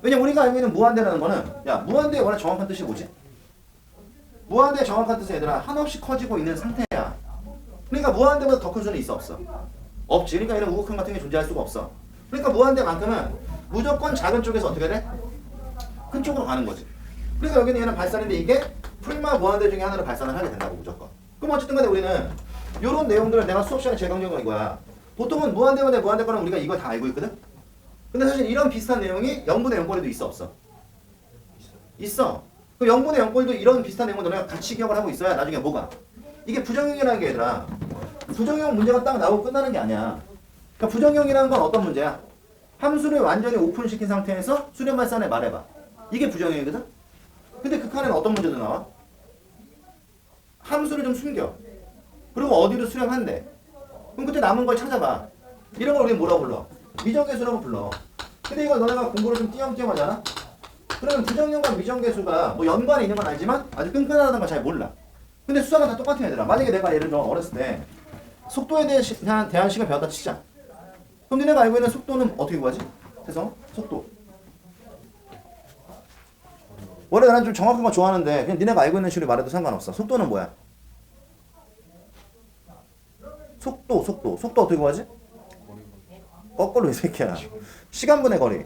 왜냐면 우리가 알고 있는 무한대라는 거는 무한대의 원래 정확한 뜻이 뭐지? 무한대의 정확한 뜻은 얘들아 한없이 커지고 있는 상태야. 그러니까 무한대보다 더 큰 수는 있어 없어? 없지. 그러니까 이런 우극한 같은 게 존재할 수가 없어. 그러니까 무한대만큼은 무조건 작은 쪽에서 어떻게 돼? 큰 쪽으로 가는 거지. 그러니까 여기는 얘는 발산인데 이게 프리마 무한대 중에 하나를 발산을 하게 된다고 무조건. 그럼 어쨌든 간에 우리는 이런 내용들을 내가 수업 시간에 제일 강조한 거 이거야. 보통은 무한대만 무한대 거는 우리가 이거 다 알고 있거든? 근데 사실 이런 비슷한 내용이 0분의 0거리도 있어 없어? 있어. 그 0분의 0거리도 이런 비슷한 내용을 너네가 같이 기억을 하고 있어야 나중에 뭐가? 이게 부정형이라는 게 얘들아 부정형 문제가 딱 나오고 끝나는 게 아니야. 그러니까 부정형이라는 건 어떤 문제야? 함수를 완전히 오픈시킨 상태에서 수렴 발산을 말해봐. 이게 부정형이거든? 근데 극한에는 어떤 문제도 나와? 함수를 좀 숨겨. 그리고 어디로 수렴한대. 그럼 그때 남은 걸 찾아봐. 이런 걸 우리는 뭐라고 불러? 미정계수라고 불러. 근데 이걸 너네가 공부를 좀 띄엄띄엄 하잖아? 그러면 부정형과 미정계수가 뭐 연관이 있는 건 알지만 아주 끈끈하다는 걸 잘 몰라. 근데 수학은 다 똑같은 애들아. 만약에 내가 예를 들어 어렸을 때 속도에 대한 시간 배웠다 치자. 그럼 니네가 알고 있는 속도는 어떻게 구하지? 태성? 속도. 원래 나는 좀 정확한 거 좋아하는데 그냥 니네가 알고 있는 식으로 말해도 상관없어. 속도는 뭐야? 속도 어떻게 구하지? 거꾸로 이 새끼야. 시간분의 거리.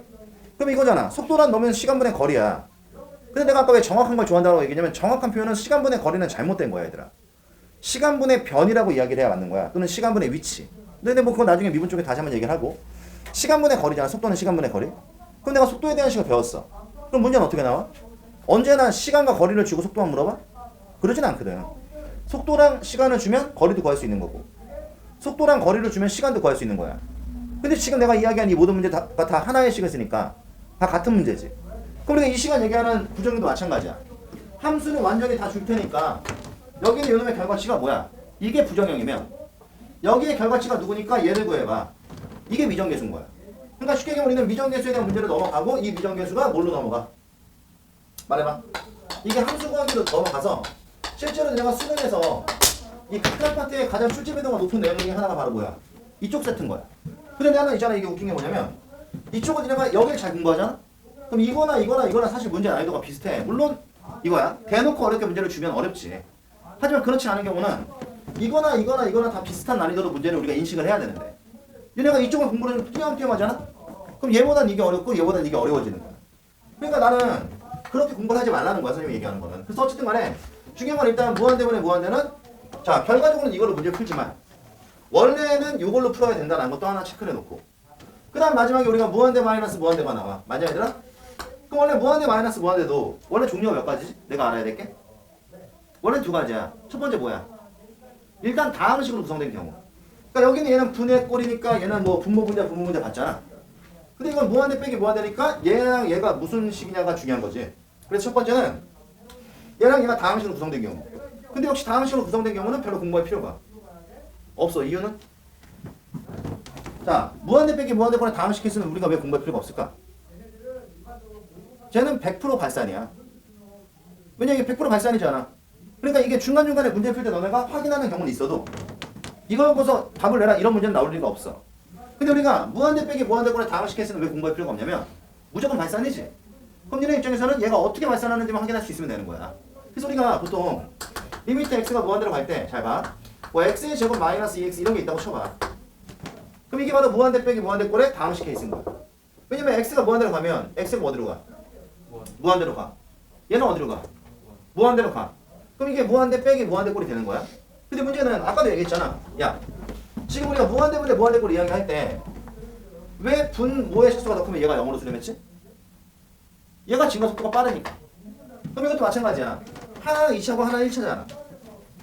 그럼 이거잖아. 속도란 놈은 시간분의 거리야. 근데 내가 아까 왜 정확한 걸 좋아한다고 얘기했냐면 정확한 표현은 시간분의 거리는 잘못된 거야 얘들아. 시간분의 변이라고 이야기를 해야 맞는 거야. 또는 시간분의 위치. 근데 뭐 그건 나중에 미분 쪽에 다시 한번 얘기를 하고 시간분의 거리잖아. 속도는 시간분의 거리. 그럼 내가 속도에 대한 식을 배웠어. 그럼 문제는 어떻게 나와? 언제나 시간과 거리를 주고 속도만 물어봐? 그러진 않거든. 속도랑 시간을 주면 거리도 구할 수 있는 거고 속도랑 거리를 주면 시간도 구할 수 있는 거야. 근데 지금 내가 이야기한 이 모든 문제가 다 하나의 식을 쓰니까 다 같은 문제지. 그럼 우리가 이 시간 얘기하는 부정형도 마찬가지야. 함수는 완전히 다 줄 테니까 여기는 이놈의 결과치가 뭐야? 이게 부정형이면 여기의 결과치가 누구니까 얘를 구해봐. 이게 미정계수인 거야. 그러니까 쉽게 얘기하면 우리는 미정계수에 대한 문제를 넘어가고 이 미정계수가 뭘로 넘어가? 말해봐. 이게 함수 구하기로 넘어가서 실제로 내가 수능에서 이 극한 파트의 가장 출제 비도가 높은 내용 중에 하나가 바로 뭐야? 이쪽 세트인 거야. 근데 나는 있잖아 이게 웃긴 게 뭐냐면 이쪽은 내가 여기를 잘 공부하잖아? 그럼 이거나 사실 문제 난이도가 비슷해. 물론 이거야. 대놓고 어렵게 문제를 주면 어렵지. 하지만 그렇지 않은 경우는 이거나 다 비슷한 난이도로 문제를 우리가 인식을 해야 되는데 얘네가 이쪽을 공부를 좀 띄엄띄엄 하잖아? 그럼 얘보단 이게 어렵고 얘보단 이게 어려워지는 거야. 그러니까 나는 그렇게 공부를 하지 말라는 거야 선생님이 얘기하는 거는. 그래서 어쨌든 간에 중요한 건 일단 무한대분의 무한대는 자 결과적으로는 이걸로 문제를 풀지만 원래는 이걸로 풀어야 된다는 것도 하나 체크를 해놓고 그 다음 마지막에 우리가 무한대 마이너스 무한대가 나와. 맞냐 얘들아? 그럼 원래 무한대 마이너스 무한대도 원래 종류가 몇 가지지? 내가 알아야 될 게? 원래 두 가지야. 첫 번째 뭐야? 일단 다항식으로 구성된 경우. 그러니까 여기는 얘는 분의 꼴이니까 얘는 뭐 분모 분자 봤잖아. 근데 이건 무한대 빼기 무한대니까 얘랑 얘가 무슨 식이냐가 중요한 거지. 그래서 첫 번째는 얘랑 얘가 다항식으로 구성된 경우. 근데 역시 다항식으로 구성된 경우는 별로 공부할 필요가 없어. 이유는? 자, 무한대 빼기 무한대 꼴의 다항식 케이스는 우리가 왜 공부할 필요가 없을까? 쟤는 100% 발산이야. 왜냐 이게 100% 발산이잖아. 그러니까 이게 중간중간에 문제 풀 때 너네가 확인하는 경우는 있어도 이걸 보고서 답을 내라 이런 문제는 나올 리가 없어. 근데 우리가 무한대 빼기 무한대 꼴의 다항식 케이스는 왜 공부할 필요가 없냐면 무조건 발산이지. 그럼 니네 입장에서는 얘가 어떻게 발산하는지만 확인할 수 있으면 되는 거야. 그래서 우리가 보통 리미트 x가 무한대로 갈 때 잘 봐. 뭐 x의 제곱 마이너스 2x 이런 게 있다고 쳐봐. 그럼 이게 바로 무한대 빼기 무한대 꼴의 다항식 케이스인 거야. 왜냐면 x가 무한대로 가면 x가 어디로 가? 무한대로 가. 얘는 어디로 가? 무한대로 가. 그럼 이게 무한대 빼기 무한대 꼴이 되는 거야. 근데 문제는 아까도 얘기했잖아. 야, 지금 우리가 무한대 분대 무한대 꼴 이야기할 때 왜 분모의 실수가 더 크면 얘가 0으로 수렴했지? 얘가 증가 속도가 빠르니까. 그럼 이것도 마찬가지야. 하나는 2차고 하나는 1차잖아.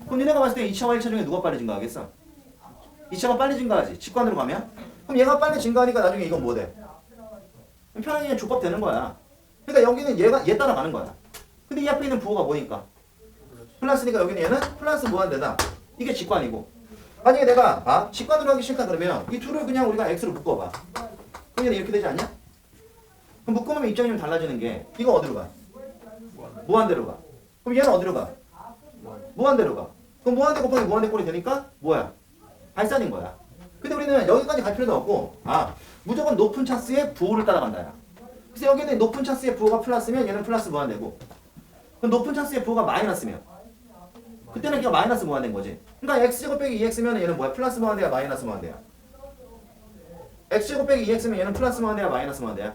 그럼 니네가 봤을 때 2차와 1차 중에 누가 빨리 증가하겠어? 2차가 빨리 증가하지. 직관으로 가면. 그럼 얘가 빨리 증가하니까 나중에 이건 뭐 돼? 편하게 그냥 족밥 되는 거야. 그러니까 여기는 얘 따라가는 거야. 근데 이 앞에 있는 부호가 뭐니까? 플러스니까 여기는 얘는 플러스 무한대다. 이게 직관이고. 만약에 내가 직관으로 하기 싫다 그러면 이 둘을 그냥 우리가 x로 묶어봐. 그럼 얘는 이렇게 되지 않냐? 그럼 묶어보면 입장이 좀 달라지는 게 이거 어디로 가? 무한대로 가. 그럼 얘는 어디로 가? 무한대로 가. 그럼 무한대 곱하기 무한대 꼴이 되니까 뭐야? 발산인 거야. 근데 우리는 여기까지 갈 필요도 없고 무조건 높은 차수의 부호를 따라간다. 야. 그래서 여기는 높은 차수의 부호가 플러스면 얘는 플러스 무한대고 그럼 높은 차수의 부호가 마이너스면 그때는 걔가 마이너스 무한대인 거지. 그러니까 x제곱 빼기 2x면 얘는 뭐야? 플러스 무한대야 마이너스 무한대야? x제곱 빼기 2x면 얘는 플러스 무한대야 마이너스 무한대야?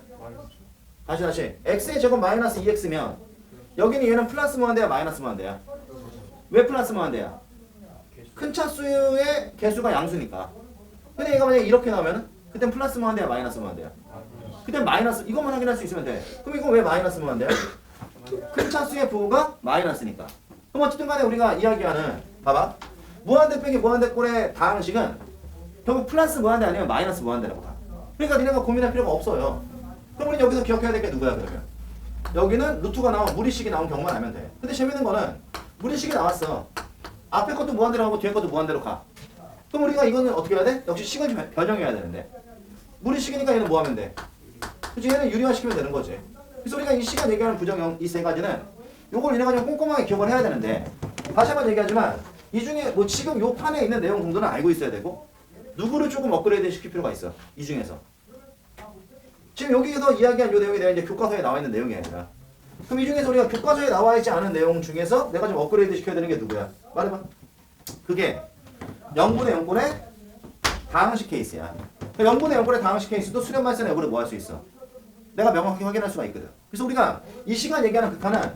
다시 x의 제곱 마이너스 2x면 여기는 얘는 플러스 무한대야 마이너스 무한대야? 왜 플러스 무한대야? 큰 차수의 개수가 양수니까. 근데 얘가 만약에 이렇게 나오면은 그땐 플러스 무한대야 마이너스 무한대야? 그땐 마이너스. 이것만 확인할 수 있으면 돼. 그럼 이건 왜 마이너스 무한대야? 큰 차수의 부호가 마이너스니까. 그럼 어쨌든 간에 우리가 이야기하는 봐봐. 무한대 빼기 무한대 꼴의 다항식은 결국 플러스 무한대 아니면 마이너스 무한대라고 봐. 그러니까 니네가 고민할 필요가 없어요. 그럼 우리 여기서 기억해야 될 게 누구야 그러면? 여기는 루트가 나온 무리식이 나온 경우만 알면 돼. 근데 재밌는 거는 무리식이 나왔어. 앞에 것도 무한대로 하고 뒤에 것도 무한대로 가. 그럼 우리가 이거는 어떻게 해야 돼? 역시 식을 좀 변형해야 되는데. 무리식이니까 얘는 뭐 하면 돼? 그치? 얘는 유리화시키면 되는 거지. 그래서 우리가 이 시간 얘기하는 부정형 이 세 가지는 요걸 이래 가지고 꼼꼼하게 기억을 해야 되는데 다시 한번 얘기하지만 이 중에 뭐 지금 요 판에 있는 내용 정도는 알고 있어야 되고 누구를 조금 업그레이드 시킬 필요가 있어. 이 중에서. 지금 여기서 이야기한 요 내용이 내가 이제 교과서에 나와 있는 내용이 아니라 그럼 이 중에서 우리가 교과서에 나와 있지 않은 내용 중에서 내가 좀 업그레이드 시켜야 되는 게 누구야? 말해봐. 그게 0분의 0꼴의 다항식 케이스야. 0분의 0꼴의 다항식 케이스도 수렴 발산 여부를 뭐 할 수 있어? 내가 명확히 확인할 수가 있거든. 그래서 우리가 이 시간 얘기하는 극한은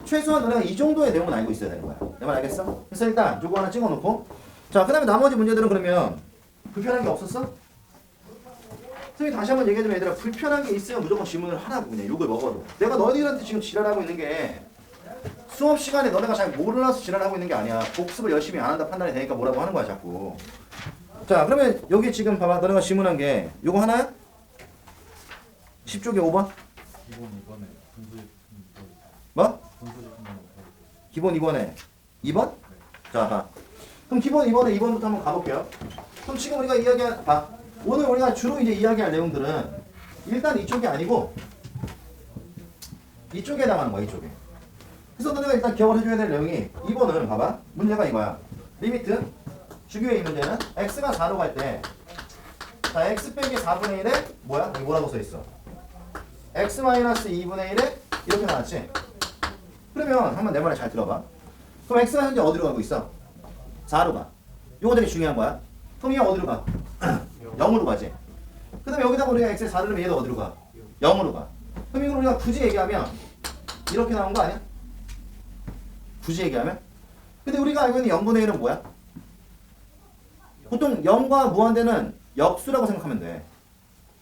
최소한 너네가 이 정도의 내용은 알고 있어야 되는 거야. 내 말 알겠어? 그래서 일단 요거 하나 찍어놓고 자, 그 다음에 나머지 문제들은 그러면 불편한 게 없었어? 선생님이 다시 한번 얘기해주면 얘들아 불편한 게 있으면 무조건 질문을 하라고 그냥 욕을 먹어도 내가 너희들한테 지금 지랄하고 있는 게 수업 시간에 너네가 잘 몰라서 지랄하고 있는 게 아니야. 복습을 열심히 안 한다 판단이 되니까 뭐라고 하는 거야 자꾸. 자, 그러면 여기 지금 봐봐. 너네가 질문한 게 요거 하나야? 10쪽에 5번? 기본 이번에 분수집 뭐? 분수집 한번 기본 2번에 2번? 자, 봐. 그럼 기본 2번에 2번부터 한번 가볼게요. 그럼 지금 우리가 이야기한, 봐. 오늘 우리가 주로 이제 이야기할 내용들은 일단 이쪽이 아니고 이쪽에 해당하는 거야, 이쪽에. 그래서 너네가 일단 기억을 해줘야 될 내용이 2번은 봐봐. 문제가 이거야. 리미트. 주교의 이 문제는 x가 4로 갈 때 자, x 빼기 4분의 1에 뭐야? 여기 뭐라고 써있어? x 마이너스 2분의 1에 이렇게 나왔지? 그러면 한번 내 말을 잘 들어봐. 그럼 x가 현재 어디로 가고 있어? 4로 가. 요거 되게 중요한 거야. 그럼 얘 어디로 가? 0으로 가지. 그 다음에 여기다가 우리가 x에 4를 넣으면 얘도 어디로 가? 0으로 가. 그럼 이걸 우리가 굳이 얘기하면 이렇게 나온 거 아니야? 굳이 얘기하면? 근데 우리가 알고 있는 0분의 1은 뭐야? 보통 0과 무한대는 역수라고 생각하면 돼.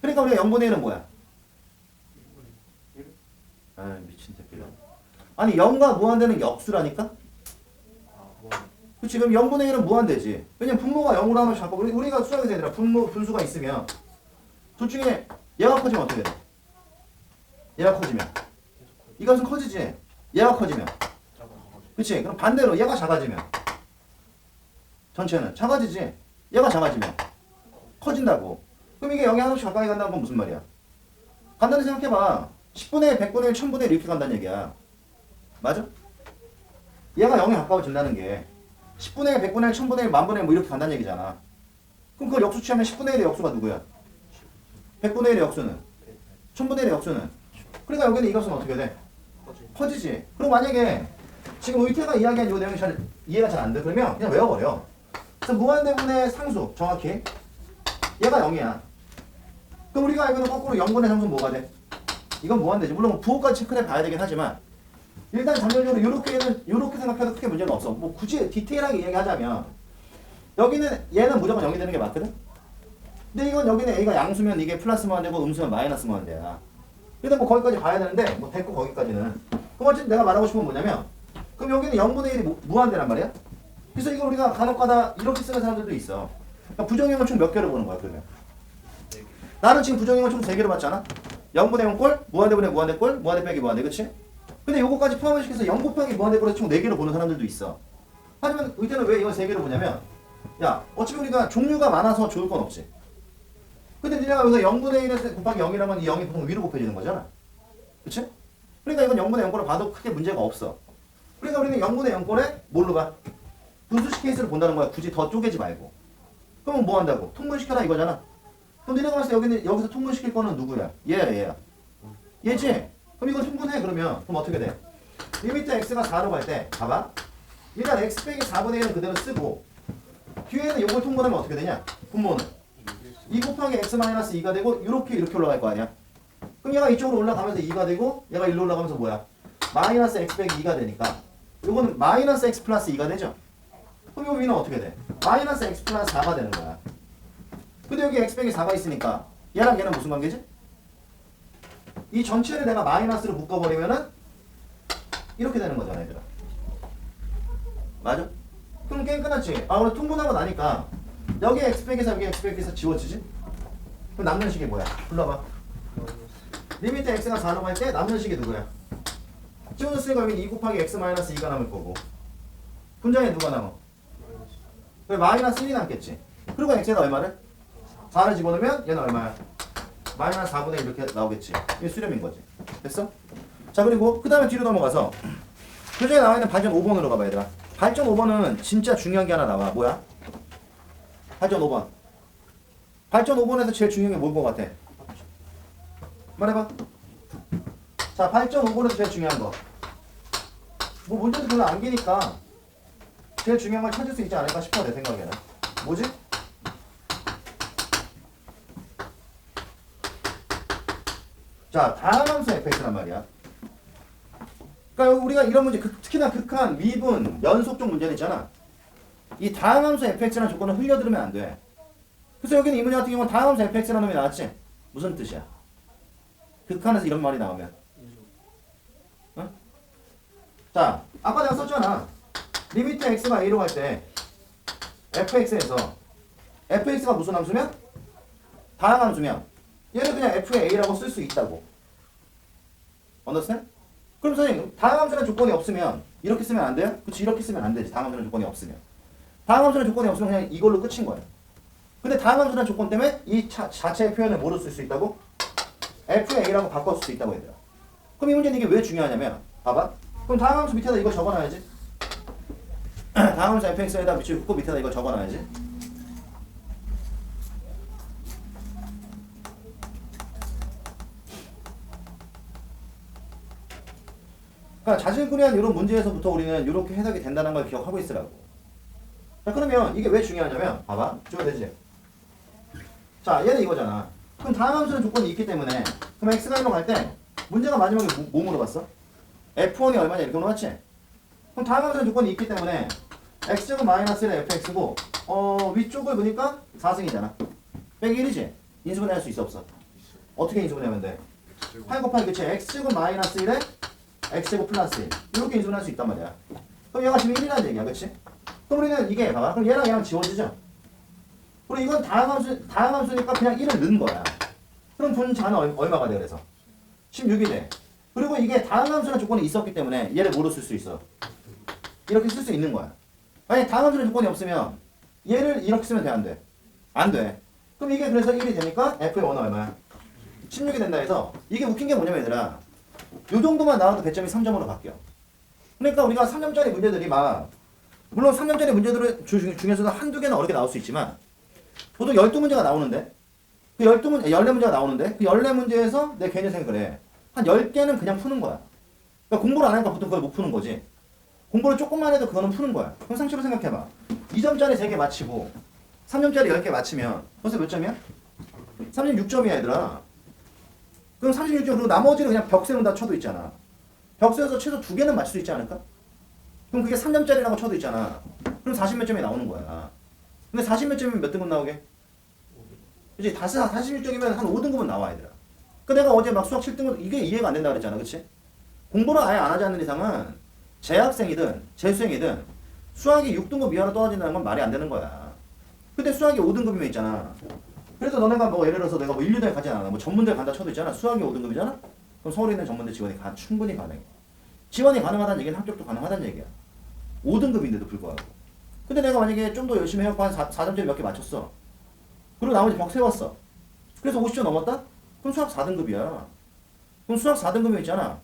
그러니까 우리가 0분의 1은 뭐야? 아 미친 새끼야. 아니 0과 무한대는 역수라니까? 아, 뭐. 그치 그럼 0분의 1은 무한대지. 왜냐면 분모가 0으로 하면 자꾸 우리가 수학에서 얘들아 분수가 있으면 둘 중에 얘가 커지면 어떻게 돼? 얘가 커지면 이것은 커지지. 얘가 커지면 작아져가지고. 그치 그럼 반대로 얘가 작아지면 전체는 작아지지. 얘가 작아지면 커진다고. 그럼 이게 0에 하나씩 가까이 간다는 건 무슨 말이야? 간단히 생각해봐. 10분의 1, 100분의 1, 1000분의 1 이렇게 간다는 얘기야. 맞아? 얘가 0에 가까워진다는 게 10분의 1, 100분의 1, 1000분의 1, 만분의 1 뭐 이렇게 간다는 얘기잖아. 그럼 그걸 역수 취하면 10분의 1의 역수가 누구야? 100분의 1의 역수는? 1000분의 1의 역수는? 그러니까 여기는 이것은 어떻게 돼? 커지지. 그럼 만약에 지금 의태가 이야기한 이 내용이 잘 이해가 잘 안 돼. 그러면 그냥 외워버려. 그래서 무한대분의 상수 정확히 얘가 0이야. 그럼 우리가 알고 있는 거꾸로 0분의 상수는 뭐가 돼? 이건 무한대지. 물론 부호까지 체크해 봐야 되긴 하지만 일단 잠재적으로 이렇게 생각해도 크게 문제는 없어. 뭐 굳이 디테일하게 이야기하자면 여기는 얘는 무조건 0이 되는 게 맞거든? 근데 이건 여기는 A가 양수면 이게 플러스 무한대고 음수면 마이너스 무한대야. 일단 뭐 거기까지 봐야 되는데 뭐 됐고 거기까지는. 그럼 어쨌든 내가 말하고 싶은 건 뭐냐면 그럼 여기는 0분의 1이 무한대란 말이야? 그래서 이걸 우리가 간혹가다 이렇게 쓰는 사람들도 있어. 그러니까 부정형은 총 몇 개를 보는 거야 그러면? 나는 지금 부정형을 총 3개로 봤잖아? 0분의 0 꼴, 무한대분의 무한대 꼴, 무한대 빼기 무한대 그치? 근데 요거까지 포함을 시켜서 0 곱하기 무한대 꼴에서 총 4개로 보는 사람들도 있어. 하지만 의대는 왜 이걸 3개로 보냐면 야 어차피 우리가 종류가 많아서 좋을 건 없지. 근데 니네가 여기서 0분의 1에서 곱하기 0이라면 이 0이 보통 위로 곱해지는 거잖아. 그치? 그러니까 이건 0분의 0 꼴을 봐도 크게 문제가 없어. 그러니까 우리는 0분의 0 꼴에 뭘로 봐? 분수식 케이스를 본다는 거야. 굳이 더 쪼개지 말고. 그러면 뭐 한다고? 통분시켜라 이거잖아. 그럼 니네가 봤을 때 여기서 통분시킬 거는 누구야? 얘야. 얘지? 그럼 이거 통분해 그러면. 그럼 어떻게 돼? 리미트 x가 4로 갈 때 봐봐. 일단 x 빼기 4분의 1은 그대로 쓰고 뒤에는 요걸 통분하면 어떻게 되냐? 분모는 2 곱하기 x 마이너스 2가 되고 이렇게 올라갈 거 아니야? 그럼 얘가 이쪽으로 올라가면서 2가 되고 얘가 일로 올라가면서 뭐야? 마이너스 x 빼기 2가 되니까 요거는 마이너스 x 플러스 2가 되죠? 그럼 요 위는 어떻게 돼? 마이너스 x 플러스 4가 되는 거야. 근데 여기 x 빼기 4가 있으니까 얘랑 얘는 무슨 관계지? 이 전체를 내가 마이너스로 묶어버리면은 이렇게 되는 거잖아 얘들아. 맞아? 그럼 게임 끝났지? 아 오늘 통분하고 나니까 여기 x 빼기 4 여기 x 빼기 4 지워지지? 그럼 남는 식이 뭐야? 불러봐. 리미트 x가 4로 갈 때 남는 식이 누구야? 지워졌으니까 여기 2 곱하기 x 마이너스 2가 남을 거고 분자에 누가 남아? 그래 마이너스 1이 남겠지. 그리고 x에다 얼마를? 4를 집어넣으면 얘는 얼마야? 마이너스 4분의 1 이렇게 나오겠지. 이게 수렴인 거지. 됐어? 자 그리고 그 다음에 뒤로 넘어가서 교재에 나와 있는 발전 5번으로 가봐 얘들아. 발전 5번은 진짜 중요한 게 하나 나와. 뭐야? 발전 5번. 발전 5번에서 제일 중요한 게 뭘 것 같아? 말해봐. 자 발전 5번에서 제일 중요한 거. 뭐 문제도 별로 안 기니까 제일 중요한 걸 찾을 수 있지 않을까 싶어 내 생각에는. 뭐지? 자 다함함수 fx란 말이야. 그러니까 우리가 이런 문제 특히나 극한 미분 연속적 문제는 있잖아. 이 다함함수 fx라는 조건을 흘려들으면 안 돼. 그래서 여기는 이 문제 같은 경우는 다함함수 fx라는 놈이 나왔지? 무슨 뜻이야? 극한에서 이런 말이 나오면 어? 자 아까 내가 썼잖아. 리미트 x가 a로 갈 때 fx에서 fx가 무슨 함수면? 다함함수면 얘는 그냥 f의 a라고 쓸 수 있다고. 언더스탠? 그럼 선생님 다함함수라는 조건이 없으면 이렇게 쓰면 안 돼요? 그치 이렇게 쓰면 안 되지. 다함함수라는 조건이 없으면. 다함함수라는 조건이 없으면 그냥 이걸로 끝인 거야. 근데 다함함수라는 조건 때문에 이 자체의 표현을 뭐로 쓸 수 있다고? f의 a라고 바꿔 쓸 수 있다고 얘들아. 그럼 이 문제는 이게 왜 중요하냐면 봐봐. 그럼 다함함수 밑에다 이거 적어놔야지. 다함함수 fx에다 붙이고 밑에다 이거 적어놔야지. 그러니까 자질구레한 이런 문제에서부터 우리는 이렇게 해석이 된다는 걸 기억하고 있으라고. 자 그러면 이게 왜 중요하냐면 봐봐. 주면 되지. 자 얘는 이거잖아. 그럼 다함함수는 조건이 있기 때문에 그럼 x가 1로 갈 때 문제가 마지막에 뭐 물어봤어? f1이 얼마냐 이렇게 물어봤지? 그럼 다함함수는 조건이 있기 때문에 x제곱 마이너스 1의 fx고 위쪽을 보니까 4승이잖아. 빼기 1이지? 인수분해 할 수 있어 없어? 어떻게 인수분해하면 돼? X제곱 8 곱하기 그치? x제곱 마이너스 1에 x제곱 플러스 1 이렇게 인수분할 수 있단 말이야. 그럼 얘가 지금 1이라는 얘기야, 그치? 그럼 우리는 이게 봐봐. 그럼 얘랑 지워지죠? 그리고 이건 다항함수니까 그냥 1을 넣은 거야. 그럼 분자는 얼마가 돼 그래서? 16이 돼. 그리고 이게 다항함수라는 조건이 있었기 때문에 얘를 뭐로 쓸 수 있어? 이렇게 쓸 수 있는 거야. 만약에 다항함수라는 조건이 없으면 얘를 이렇게 쓰면 돼, 안 돼? 안 돼. 그럼 이게 그래서 1이 되니까 f의 원은 얼마야? 16이 된다 해서 이게 웃긴 게 뭐냐면 얘들아 요 정도만 나와도 배점이 3점으로 바뀌어. 그러니까 우리가 3점짜리 문제들이 막 물론 3점짜리 문제들 중에서도 한두 개는 어렵게 나올 수 있지만 보통 12문제가 나오는데 그 14문제가 나오는데 그 14문제에서 내 개념 생각을 해. 한 10개는 그냥 푸는 거야. 그러니까 공부를 안 하니까 보통 그걸 못 푸는 거지. 공부를 조금만 해도 그거는 푸는 거야. 그럼 상식으로 생각해봐. 2점짜리 3개 맞히고 3점짜리 10개 맞히면 벌써 몇 점이야? 36점이야 얘들아. 그럼 36점 그리고 나머지는 그냥 벽세로 다 쳐도 있잖아. 벽세에서 최소 2개는 맞출 수 있지 않을까? 그럼 그게 3점짜리라고 쳐도 있잖아. 그럼 40몇 점이 나오는 거야. 근데 40몇 점이면 몇 등급 나오게? 그치? 46점이면 한 5등급은 나와 얘들아. 그 내가 어제 막 수학 7등급 이게 이해가 안 된다 그랬잖아. 그치? 공부를 아예 안 하지 않는 이상은 재학생이든 재수생이든 수학이 6등급 이하로 떨어진다는 건 말이 안 되는 거야. 근데 수학이 5등급이면 있잖아. 그래서 너네가 뭐 예를 들어서 내가 뭐 인류대 가지 않아. 뭐 전문대 간다 쳐도 있잖아. 수학이 5등급이잖아? 그럼 서울에 있는 전문대 지원이 충분히 가능해. 지원이 가능하다는 얘기는 합격도 가능하다는 얘기야. 5등급인데도 불구하고. 근데 내가 만약에 좀 더 열심히 해갖고 한 4점짜리 몇 개 맞췄어. 그리고 나머지 벽 세웠어. 그래서 50점 넘었다? 그럼 수학 4등급이야. 그럼 수학 4등급이 있잖아.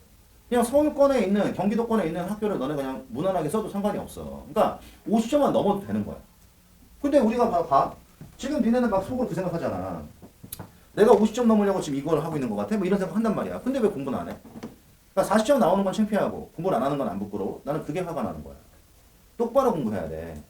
그냥 서울권에 있는 경기도권에 있는 학교를 너네 그냥 무난하게 써도 상관이 없어. 그러니까 50점만 넘어도 되는 거야. 근데 우리가 봐. 지금 니네는 막 속으로 그 생각하잖아. 내가 50점 넘으려고 지금 이걸 하고 있는 것 같아? 뭐 이런 생각 한단 말이야. 근데 왜 공부는 안 해? 그러니까 40점 나오는 건 창피하고 공부를 안 하는 건 안 부끄러워. 나는 그게 화가 나는 거야. 똑바로 공부해야 돼.